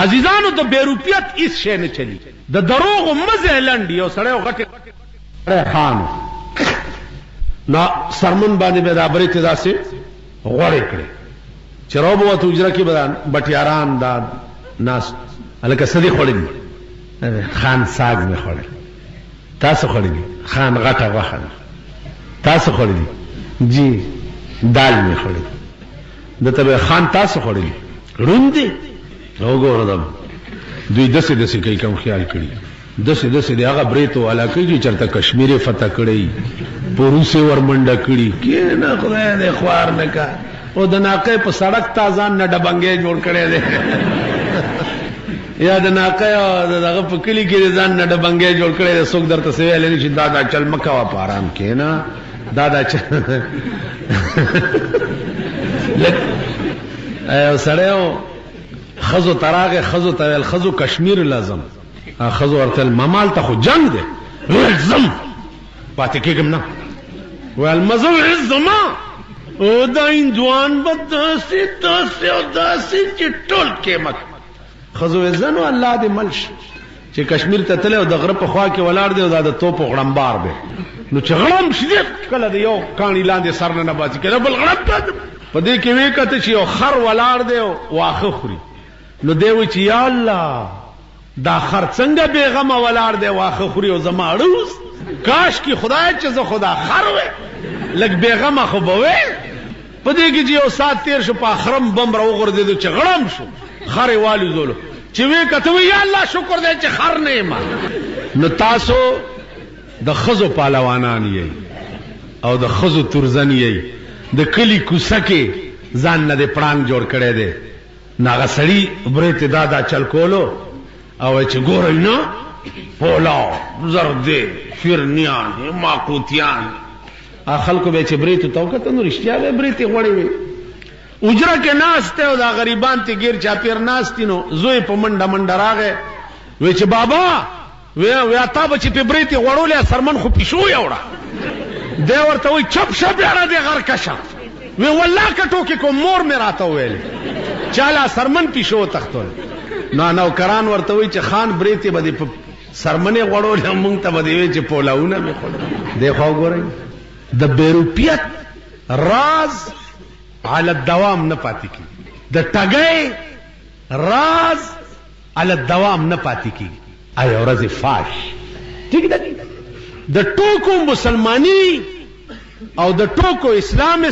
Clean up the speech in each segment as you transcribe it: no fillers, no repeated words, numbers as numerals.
عزیزانو د بیروپیت هیڅ شی نه چلی د دروغو مزه لنډي او سړی غټ خان نو سرمن باندې به دا برې ته داسې غوړې کړې چې روب وته اجره کې بدان بټیاران دا ناس الکه سدي خوړې خان ساګ مې خوړې تاسو خوړې خان غټه وخت تاسو خوړې جی دال مې خوړې د ته خان تاسو خوړې روندې وګورم دوی دسه دسه کوي کوم خیال کړی دسه دسه دی هغه بریتو والا کوي چې چرته کشمیر فتح کړی پروسه ورمنډه کړی کینه خدای دې خوار نه کا او د ناقې په سړک تازان نه ډبنګې جوړ کړي دي یا د ناقې او دغه په کلی کې ځان نه ډبنګې جوړ کړي دي څوک درته سوي لري چې دادا چل مکه وا پارام کینا دادا چل او سړیو خزو تراغه خزو تویل خزو کشمیر لازم خزو ورتل ممال ته خو جنگ دی زم پاتې کېږم نه ویل مزو عزما او دا اندوان بداسې داسې او داسې چې ټول قیمت خزو زنو الله دې ملش چې کشمیر ته تله او د غره په خوا کې ولاړ دی او دا د توپ غړمبار دی نو چې غړم شي کله دی یو کانی لاندې سر نه باسي کله بل غړم په دې کې وې کته چې یو خر ولاړ دی او واخه خوري نو دی وی چې یا الله دا خر څنګه بیغمه ولاړ دی واخه خوري او زما اړوس کاش کی خدای چې زه خدا خر وې لګ بیغمه خو به وې په دې کې چې یو سات تیر شو په اخرم بم را وغورځېدو چې غړم شو خر والی زولو چې وې کته وی یا الله شکر دې چې خر نه ما نو تاسو د خزو پهلوانان یې او د خزو ترزن یې د کلی کوڅه کې ځان نه د پړانګ جوړ کړي دي ناغه سړی برېت دادا چل کولو او چې ګورئ نه پولا زردې فرنیان ماقوتیان خلکو به چې برېت توکته نو رښتیا به برېت غوړې وي اجره کې ناشته او دا غریبان ته غیر چاپیر ناشتي نو زوی په منډه منډه راغې وی چې بابا وی تا به چې په برېت غوړولې سرمن خو پښو یوړه دی ورته وی چپ شپ یاره دی غر کشه وی والله کټو کې کوم مور مې راته ویل چاله سرمن پښو تختول نو نوکران ورته وی چې خان برېت به په سرمنه غوړولې مونږ ته به دی چې پولاونه مې خور دی خو ګورئ د بیروپیت راز علی الدوام نه پاتې کی د ټګۍ راز علی الدوام نه پاتې کی آیا ورځ فاش ٹھیک ده د ټوکو مسلمانی او د ټوکو اسلام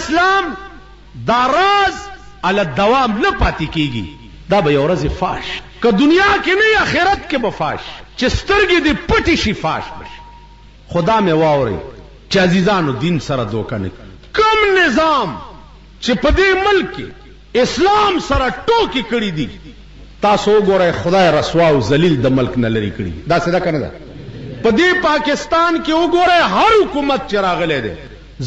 دا راز علی الدوام نه پاتې کیږي دا به ورځ فاش که دنیا کې نه آخرت کې به فاش چې سترګې دې پټې شي فاش بشي خدا مې واوري چې عزیزانو دین سره دوکه نه کم نظام چې په دې ملک کې اسلام سره ټوکی کړی دي تاسو وګورئ خدای رسوا او ذلیل د ملک نه لري کړی دا څه ده کنه ده په دې پاکستان کې وګورئ هر حکومت چې راغلی دی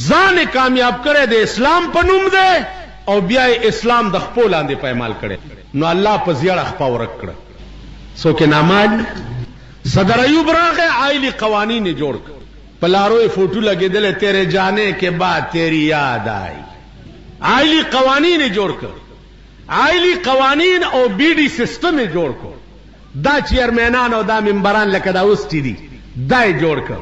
ځان کامیاب کړی د اسلام په نوم دی او بیا اسلام د خپل لاندې پایمال کړي نو الله په زیړه خپا ورک کړ سو کې نامال صدر ایوب راغه عائلی قوانین جوړ پلاروی فوٹو لگے تیرے جانے کے بعد تیری یاد آئی عائلی قوانین جوړ کړ عائلی قوانین او بی ڈی سسٹم جوړ کړ دا چیئرمینان او دا ممبران لکه دا اوس دي دا جوړ کړ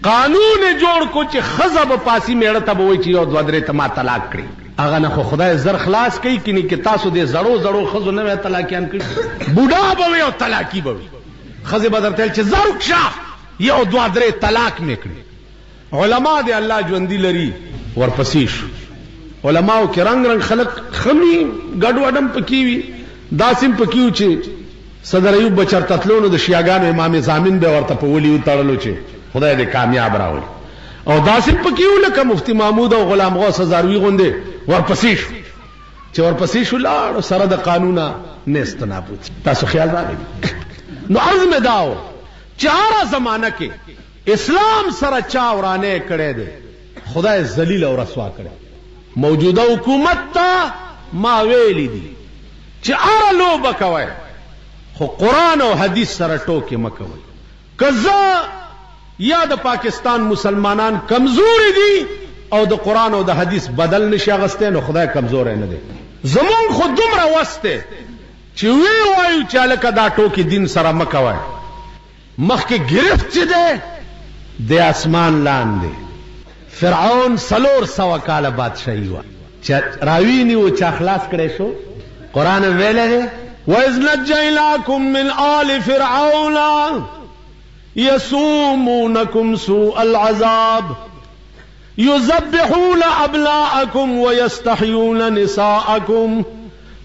قانون جوړ کو چې خزب پاسی میړه ته وای چې یو دوه درې تما طلاق کړي اغه نه خو خدای زر خلاص کوي کینی کې تاسو دې زړو خزو نه طلاقیان کړي بوډا به او طلاقی به خزه بدرتل چې زر شاف یو دوه درې طلاق میکړي علما دې الله ژوندۍ لري ورپسې شو علماو کې رنگ خلق خمي ګډ وډم پکېوي داسم پکېو چې صدر ایوب بچر تتلونو د شیعاګانو امام زامن به ورته په ولي وتړلو چې خدای دې کامیاب راوړي او داسم پکېو لکه مفتی محمود او غلام غوث هزاروی غونډه ورپسې شو چې ورپسې شو لاړ سره د قانونا نست نابود تاسو خیال راغلی نو عزم داو چې هر زمانہ کې اسلام سره چا ورانه کړي دي خدای ذلیل او رسوا کړي موجوده حکومت ته ما ویلی دي چې هر لوبه کوي خو قرآن او حدیث سره ټوکې مکوي کزا یا د پاکستان مسلمانان کمزوري دي او د قرآن او د حدیث بدل نشي غسته نو خدای کمزور نه دي زمون خود دومره وسته چې وی وایو چې لکه دا ټوکی دین سره مکوای مخکې گرفت چې ده د اسمان لاندې فرعون 300 کاله بادشاہي و چې راویني و چې اخلاص کړي شو قران ویله ده وَإِذْ نَجَّيْنَاكُمْ مِنْ آلِ فِرْعَوْنَ يَسُومُونَكُمْ سُوءَ الْعَذَابِ يُذَبِّحُونَ أَبْنَاءَكُمْ وَيَسْتَحْيُونَ نِسَاءَكُمْ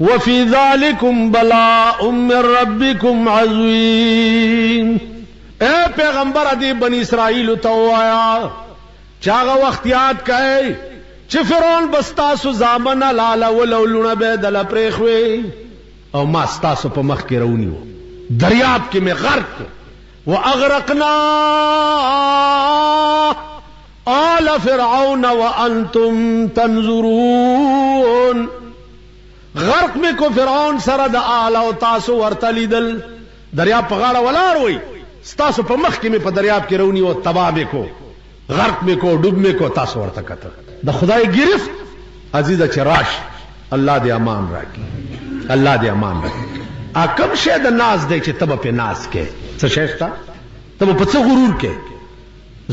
وَفِي ذَلِكُمْ بَلَاءٌ مِّن رَّبِّكُمْ عَظِيمٌ اے پیغمبر دی بنی اسرائیل توایا چاغه وخت یاد کئ چې فرعون بستاسو زامن لاله ولولونه به دل پرېخوي او ما ستاسو په مخ کې رونیو دریاب کې مې غرق واغرقنا آل فرعون وانتم تنظرون غرق میں کو فرعون سره د آل او تاسو ورته لیدل دریاب په غاړه ولاړ وي ستاسو په مخ کې مې په دریاب کې رونی او تباہ مې کو غرق مې کو ډوب مې کو تاسو ورته کتل د خدای گرفت عزیزه چراش الله دې امان راکړي الله دې امان راکړي اکم شه د ناز دې چې تب په ناز کې څه شېستا تب په څه غرور کې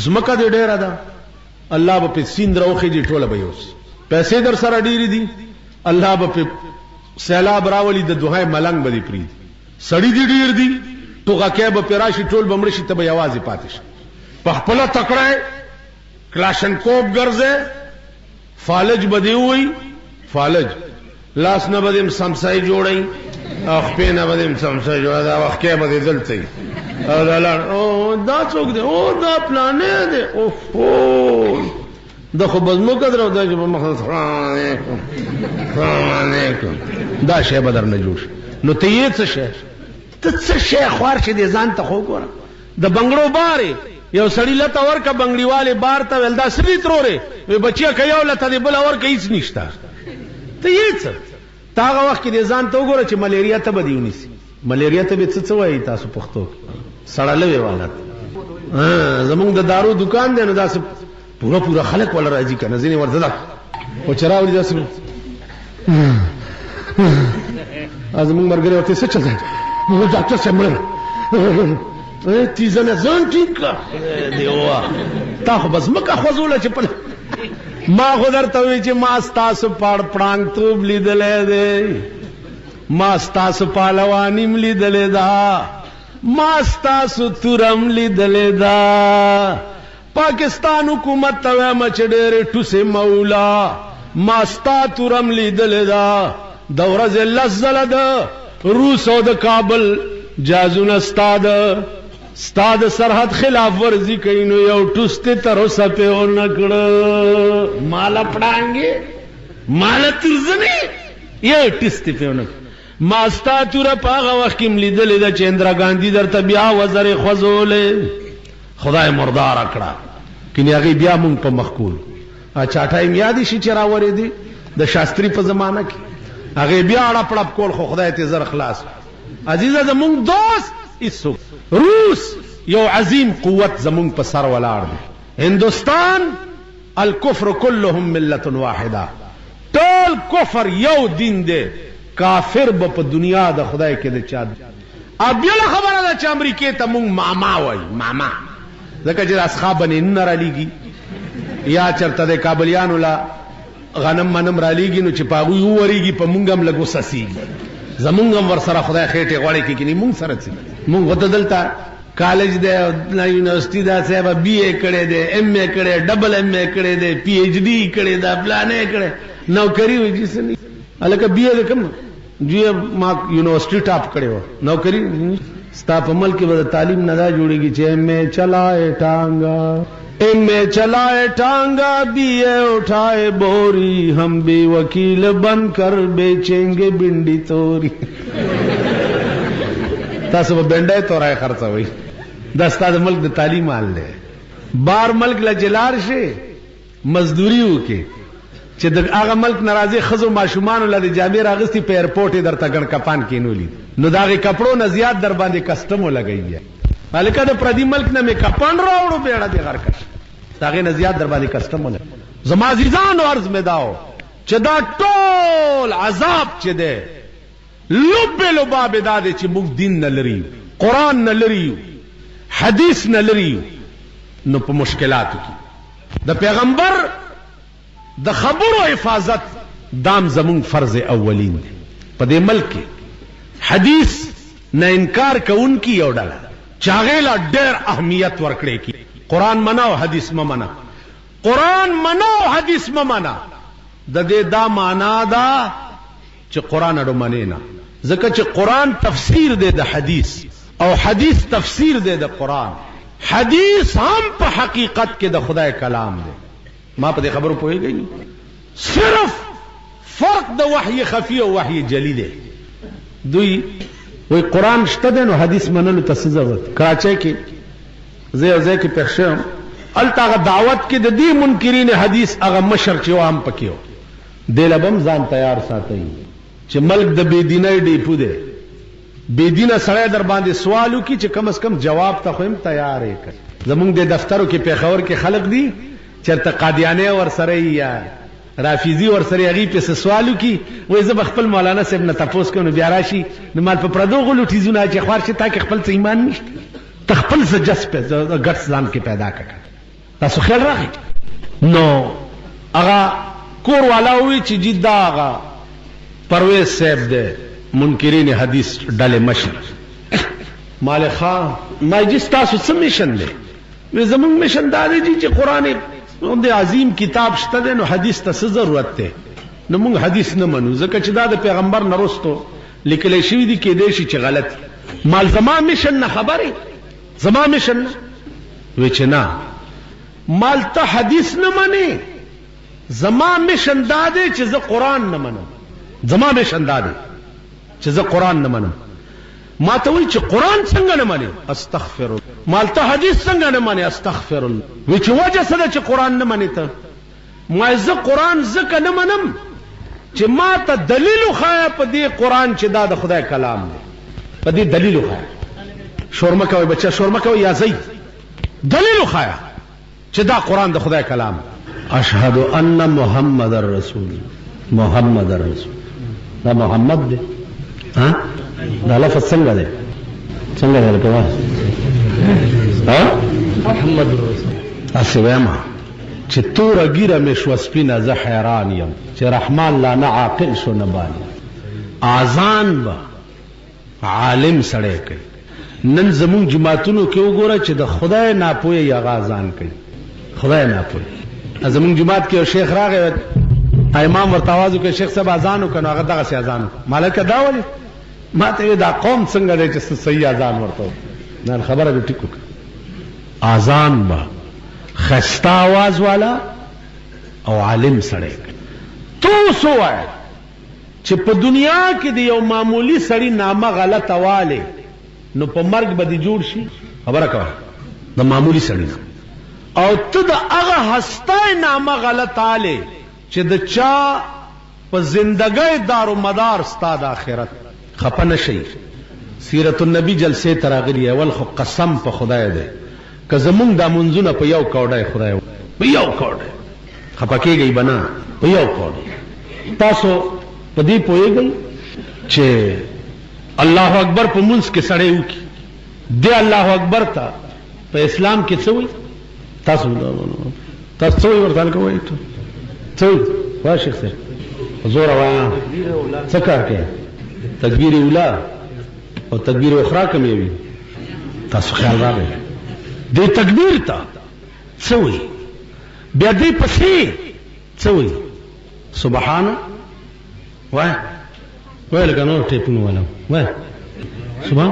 زمکه دې ډېر ده الله به په سیند راوخي دي ټوله به یوس پیسې در سره ډېری دي الله به په سیلاب راولي د دوه ملنګ به دي پری سړی دي ډېر دي توګه کې به پراشي ټول بمړ شي ته به आवाज پاتې شي په خپل تکړه کلاشنکوب ګرځه فالج بدی وي فالج لاس نه بدیم سمسای جوړي اخ په نه بدیم سمسای جوړا دا وخت کې به دلته او دلان او دا څوک دی او دا پلانې دی او دا خو بزمو کدرو دا چې په مخ دا شی بدر نه جوړ نو ته یې څه شی ته څه شی خوار چې دې ځان ته خو ګوره د بنگړو بارې یو سړی لته ورکه بنگړیواله بار ته ول دا سړي ترورې وي بچیا کيو لته دی بل ورکه هیڅ نشته ته یې څه تاغه وخت کې دې ځان ته وګوره چې ملیریا ته بدیونی سي ملیریا ته به څه وایي تاسو پښتو سړلوي والات زمونږ د دارو دکان دی نو داسې پورا خلک ولا راځي کنه ځینې ورته او چراوي داسې زمونږ مرګره ورته څه چلته نو ډاکټر سمره تیزنه ځان ټیک دیوا تا خو بس مکه خوځول چې په ما خو درته وی چې ما ستاسو پړنګ توب لیدلې ده ما ستاسو پهلوانیم لیدلې ده ما ستاسو تورم لیدلې ده پاکستان حکومت ته مچ ډېر ټوسه مولا ما ستا تورم لیدلې ده د ورځې لزله ده روس او د کابل جازونه استاد سرحد خلاف ورزی کوي نو یو ټوسته تر اوسه په ونکړه مال پړانګي مال ترزنه یو ټسته په ونکړه ما ستا تور پاغه وخت کې لیدلې د چندرا ګاندھی درته بیا وزر خزولې خدای مردار کړه کینه هغه بیا مونږ په مخکول اچھا ټایم یاد شي چې راورې دي د شاستري په زمانہ کې هغه بیا اړه پړپ کول خو خدای ته زر خلاص عزیزه زمونږ دوست ایسو روس یو عظیم قوت زمونږ په سر ولاړ دی هندوستان الکفر كلهم ملت واحده ټول کفر یو دین دی کافر په دنیا د خدای کې د چا ابیل خبره ده چې امریکای ته مونږ ماما وای ماما ځکه چې اصحابن نه را لګي یا چرته د کابلیانو لا غنم منم را لګي نو چې پاغوي وریږي په مونږ هم لګو سسيږي زمونږ هم ور سره خدای خېټه غوړي کې کني مونږ سره څه مونږ وته دلته کالج دی یونیورسيټي دا صاحب بي اي کړي دي ام اي کړي ډبل ام اي کړي دي پي ایچ ډي کړي دا پلانې کړي نوکری وي جس نه الکه بي اي کوم جی ما یونیورسيټي ټاپ کړي و نوکری ستا په ملک کې به تعلیم نه دا جوړيږي چې ام اي چلائے ٹانگا ام اي چلائے ٹانگا بي اي اٹھائے بوری ہم بھی وکیل بن کر بیچیں گے بنڈی توری تاسو به بنډای تورای خرڅوي دا ستاسو ملک د تعلیم حال دی بار ملک لا جلار شي مزدوری وکي چې د هغه ملک ناراضي خزو ماشومان له جامع راغستي په ایرپورټ درته ګڼ کپان کینولې نو داغه کپړو نه زیات در باندې کسٹمو لګایي الکه د پردي ملک نه مې کپان راوړو بیړه دی غرکش داغه نه زیات در باندې کسٹمو لګ زما عزیزانو عرض مې داو چې دا ټول عذاب چې دی لب لباب داده چې موږ دین نه لري، قرآن نه لري، حدیث نه لري، نو په مشکلاتو کې د پیغمبر د خبرو حفاظت دام زمون فرض اولین دی. په دې ملک کې حدیث نه انکار کوونکی یو ډله چاغې لا ډېر اهمیت ورکړي کی قرآن مناو حدیث ممنه، قرآن مناو حدیث ممنه. د دې دا معنا ده چې قرآن اډو منې نه، ځکه چې قرآن تفسیر دی د حدیث او حدیث تفسیر دی د قرآن. حدیث هم په حقیقت کې د خدای کلام دی. ما په دې خبرو پوهیږئ؟ صرف فرق د وحی خفی او وحی جلی دی. دوی وی قرآن شته دی نو حدیث منلو ته څه ضرورت؟ کراچۍ کې زه یو ځای کې پېښ شوم، هلته هغه دعوت کې د دې منکرین حدیث هغه مشر چې و هم پکې و. دې له به هم ځان تیار ساتئ چې ملک د بېدینۍ ډیپو دی. بېدینه سړی در باندې سوال وکړي چې کم از کم جواب ته خو هم تیار یې کړ. زمونږ د دفترو کې پېښور کې خلق دي چېرته قادیانۍ ورسره یا رافیزي ورسره هغې پسې سوال وکړي، وایي زه به خپل مولانا صاحب نه تپوس کوم، نو بیا راشي نو مال په پردو غلو ټیزونه چې خوار شي تا کې خپل څه ایمان نشته، ته خپل څه جس ګټس ځان کې پیدا کړه. تاسو خیال راغی؟ نو هغه کور والا وی چې جی دا هغه پرویز صاحب دی منکرین حدیث ډلې مشر. مالک خان ما جی ستاسو څه میشن دی؟ وی زمونږ میشن دا دی چې قرآن د عظیم کتاب شته دی نو حدیث ته څه ضرورت دی؟ نو موږ حدیث نه منو ځکه چې دا د پیغمبر نه وروستو لیکلی شوي دي، کېدی شي چې غلط. مال زما میشن نه خبرې، زما میشن نه. وی چې نه مال ته حدیث نه منې، زما میشن دا دی چې زه قرآن نه منم. زما میشن دا دی چې زه قرآن نه منم. ما ته وی چې قرآن څنګه نه منې؟ استغفر الله. مال ته حدیث څنګه نه منې؟ استغفر الله. وی چې وجه څه ده چې قرآن نه منې ته؟ ما زه قرآن ځکه نه منم چې ما ته دلیل وښایه په دې قرآن چې دا د خدای کلام دی. په دې دلیل وښایه. شور مه کوئ بچه، شور مه کوئ یا ځئ. دلیل وښایه چې دا قرآن د خدای کلام دی. اشهد ان محمد رسول، محمد رسول. دا محمد دی، ها دا لفظ څنګه دی؟ څنګه دی لکه محمد رسول. اسې وایم چې توره ګیره مې شوه سپینه، زه حیران یم چې رحمان لا نه عاقل شو نه بالي. اذان به عالم سړی کوي. نن زمونږ جماعتونو کې وګوره چې د خدای ناپوهی هغه اذان کوي، خدای ناپوهی. زمونږ جماعت کې یو شیخ راغی، امام ورته آواز وکړ شیخ صاحب اذان وکړه، نو هغه دغسې اذان وکړه. مالکه دا ولې؟ ما ته وی دا قوم څنګه دی چې صحیح اذان ورته وکړه؟ نه خبره دې ټیک وکړه. اذان به خسته آواز والا او عالم سړی. تو اوس ووایه چې په دنیا کې د یو معمولی سړي نامه غلطه والی نو په مرګ به دې جوړ شي؟ خبره کوه د معمولی سړي نه. او ته د هغه هستی نامه غلط آلی چې د چا په زندګۍ دارو مدار ستا د آخرت. خپه نشئ. سیرت النبی جلسې ته راغلي، اول خو قسم په خدای دی که زمونږ دا منځونه په یو کوډی خدای په یو کوډی خپه کېږئ به نه، په یو کوډی. تاسو په دې پوهېږئ چې الله اکبر په منځ کې سړی وکړي، دې الله اکبر ته په اسلام کې څه وایي؟ تاسو څه وایي ورته هلکه وایي؟ څه وایي؟ وایه شیخ صاحب زوره وایه څه کار کوي؟ تکبیر اولا او تکبیر اخرى کوم یوي؟ تاسو خیال راغی دې تکبیر ته څه وایي؟ بیا دې پسې څه وایي؟ سبحانه وایه وایه لکه نور ټیپونه والا وایه سبحان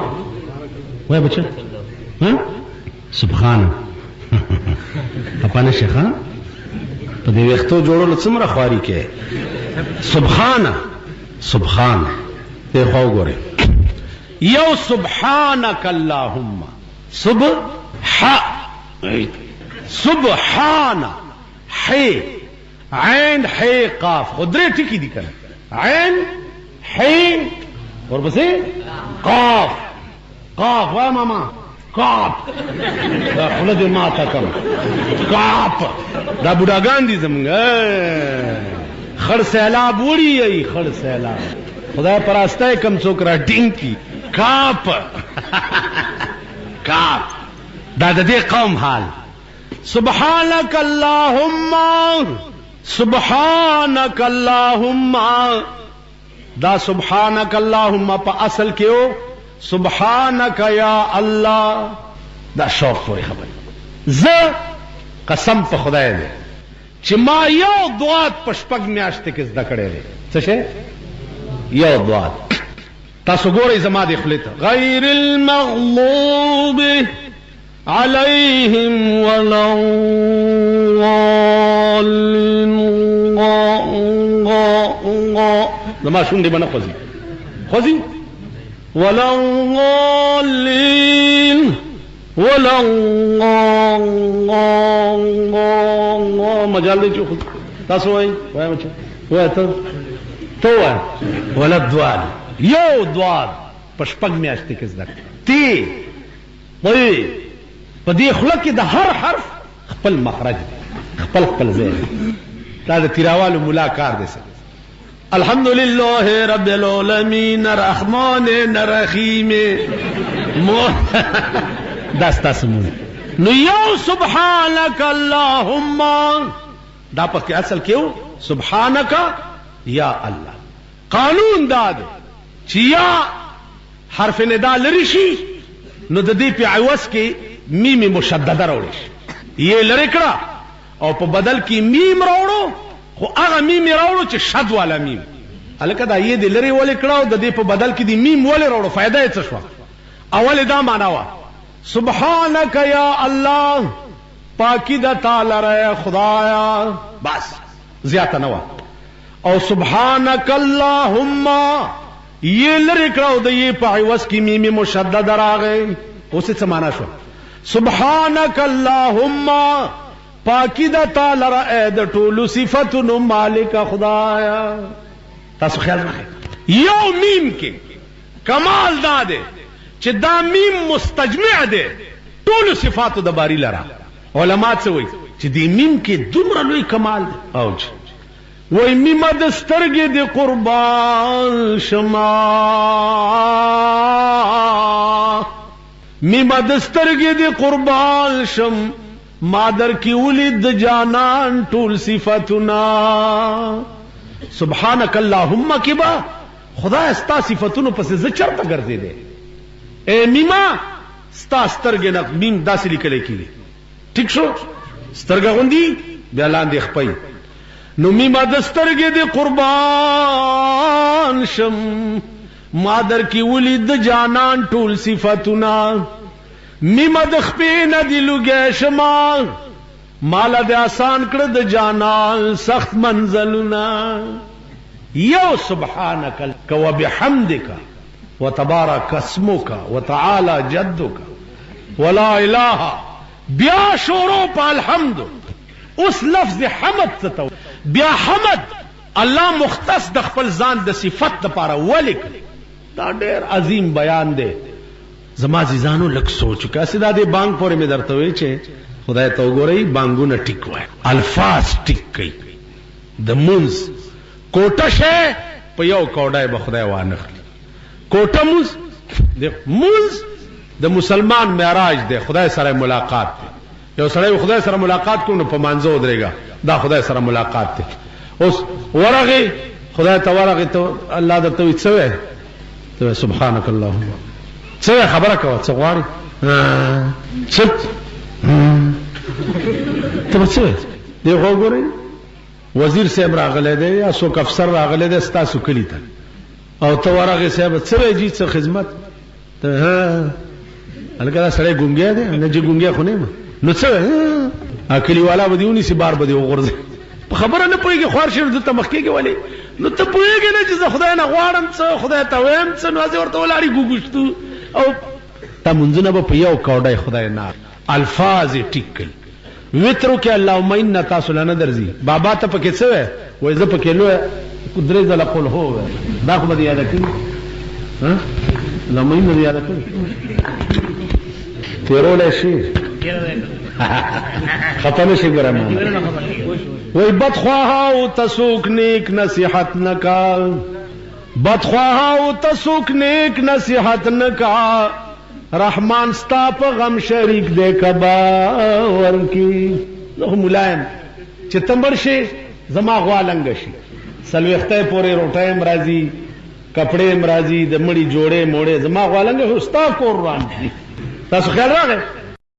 وایه بچه سبحانه. اپانه شیخه په دې وختو جوړولو څومره خواري کې سبحانه سبحانه. دې خو وګورئ یو سبحانك اللهم سبحان حي عين حي قاف خدري ټکی دي کنه عين حي ورپسې قاف قاف وا ماما قاف دا خلد ما تا کم قاف دا بوډاګان دي زمونږ خړ سیلاب وړي ای خړ سیلاب خدای پراسته کم څوک را ټینګ کی کاپ کاپ دا د دې قوم حال. سبحانك اللهم سبحانك اللهم دا سبحانك اللهم په اصل کې او سبحانك یا الله دا شوق پوری خبر. زه قسم په خدای دی چې ما یو دعا په شپږ میاشتې کې زده کړې ده. څه شي؟ یو دعا. تاسو ګورئ زما د خپل غیر المغضوب عليهم ولا الضالين. زما شونډې باندې خوځي ولا الضالين ولا مجال دې چې تاسو وایي وایي ته وایي ولا الضال یو دوار په شپږ میاشتې کې زده تی وایي په دې خوله کې د هر حرف خپل مخرج دی خپل ځای دا د تیراوالو ملا کار دی. الحمدلله رب العالمین الرحمن الرحیم دا ستاسو مونږ نو یو سبحانك اللهم دا پکې اصل کې و سبحانك یا الله. قانون دا دی چې یا حرف ندا لري شي نو د دې په عوض کې میم مشدده راوړي شي. یې لري کړه او په بدل کې میم راوړو خو هغه میم راوړو چې شد والا میم. الکه دا یې د لري ولې کړه او د دې په بدل کې د میم ولې راوړو فائدہ یې څه شو؟ اول دا معنا وا سبحانك یا الله پاکی د تعالی را خدایا بس زیاته نه وا. او سبحانك اللهم یہ لری کړه د یې په عوض کې میم مشدد راغی. اوس څه معنا شو؟ سبحانك اللهم پاکی د تعالی را د ټولو صفاتونو مالک خدایا. تاسو خیال راغی یو میم کې کمال دا ده چې دا میم مستجمع ده ټولو صفاتو د باری لرا. علما څه وایي چې دې میم کې دومره لوی کمال ده. اوج وای میم د سترګې د قربان شما میم د سترګې د قربان شم ما در کې ولید جانان ټول صفاتنا. سبحانك اللهم کې با خدای ستا صفاتونو پس زه چرته ګرځې دې اے میما ستا سترګې نه میم داسې لیکل کېږي. ٹھیک شو؟ سترګه غوندي بیا لاندې خپي نو میما د سترګې د قربان شم ما در کې ولید جانان ټول صفاتنا. میما د خپې نه دی لوګې شما مالا د آسان کړ د جانان سخت منزلنا. یو سبحانك وبحمدك وتبارك اسمك وتعالى جدك ولا اله بیا شروع په الحمد. اوس لفظ حمد ستو بیا حمد الله مختص د خپل ځان د صفت لپاره ولیک. دا ډېر عظیم بیان دی. زما عزیزانو لک سوچ کاسه دا دې بانګ پورې مې درته وی چې خدای ته وګورئ بانګونه ټیک وای الفاظ ټیک کړي د مونږ کوټه شه په یو کوډای به خدای وانه کوټه مونږ د مونږ د مسلمان معراج دی خدای سره ملاقات دی. یو سره خدای سره ملاقات کو نو په مانځو درېګا دا خدای سره ملاقات دی. اوس ورغه خدای ته ورغه ته الله درته وي څه ته سبحانك اللهم څه خبره کوه څه غواړي څه ته څه دی وګورئ وزیر صاحب راغله دی یا څوک افسر راغله دی ستاسو کلی ته او ته ورغه صاحب څه وایي څه خدمت ته الګا سره ګونګیا دی نه چې ګونګیا خو نه نو څه اکلی والا بدیونی سی بار بدی وګورځي په خبره نه پويږي خوار شي د تمخکیږي ولی نو ته پويږي نه چې خدای نه غواړم څه خدای ته ویم څه نو ځي ورته ولاړی ګوګشتو او تا منځنه په یو کوډای خدای نه الفاظ ټیکل وترو کې اللهم ان تاسو لنه درځي بابا ته پکې څه وای وای زه پکې لو قدرت زل قول هو دا خو به یاد کړئ ها اللهم ان یاد کړئ تیرول شي ختم شي ګرامه وای بدخواه او تسوک نیک نصیحت نکا بدخواہاو تسوک نیک نصیحت نکا رحمان ستا پا غم شریک دے کبا ورکی نو ملائم چه تمبر شے زما غوالنگ شی سلویخته پوری روٹای امرازی کپڑے امرازی د مڑی جوڑے موڑے زما غوالنگ ستا کور ران دی تاسو خیال راغے